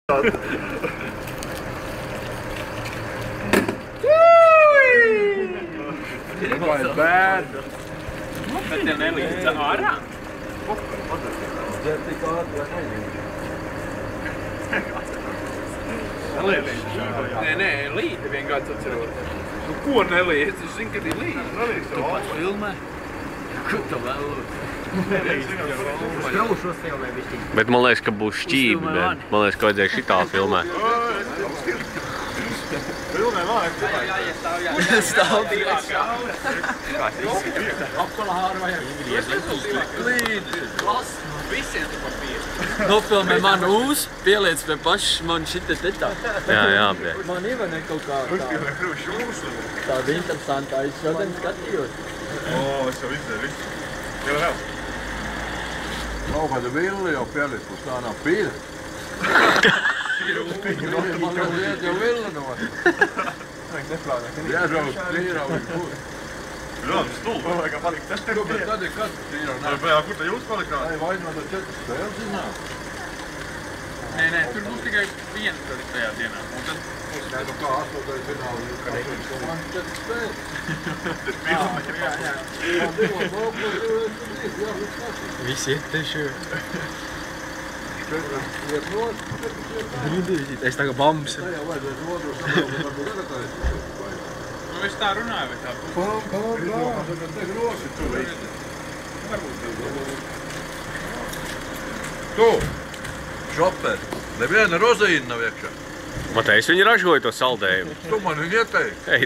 Vai bad. Bet tev nelīdz ārā? Dzer tik ātri, vai nelīdz? Nē, līdzi vienkārši atceros. Nu, ko nelīdz? Es zinu, ka ir līdzi. Tu pats filmē? Ko tu vēlos? Straušos filmē višķi. Bet man liekas, ka būs šķībi, bet man liekas, ka vajadzēja šitā filmēt. Filmē vajag. Stāv divās. Apkalā hāru vajag. Līdzi. Visiem tu papīri. Nofilmē manu ūs, pieliec pie pašas man šita tetā. Jā, bet. Man Ivane kaut kā tāda interesanta. Es šodien skatījos. Es jau izdevu visu. Jau vēl. Nav kāda villi jau pielic, uz tā nav pīle. Man jau liet jau villi no. Jāžaut tīraugi kur. Jā, tas stulbi. Man vajag palikt tas tev Bet tad ir kas tīraugi? bija. Kur te jūs palikāt? Ai, vainot ar 4 spēles iznāk. Nē, tur būs tikai viena tajā dienā. Un tad Nē, nu kā 8. fināli. Man 4 spēles. Jā. Divos laukos, jā, viss nāc. Visi iet tieši. 4 iet nos, 4 iet nāk. Es tagad bambas. Tā jau vajadzētu otru savu, varbūt garatājs. nu, es tā runāju, bet tā būs. Tā te groši tu visi. Tu, šoper, neviena rozīna nav iekšā. Matejs, viņi ražoja to saldējumu. Tu man viņu ieteiksi. Ej,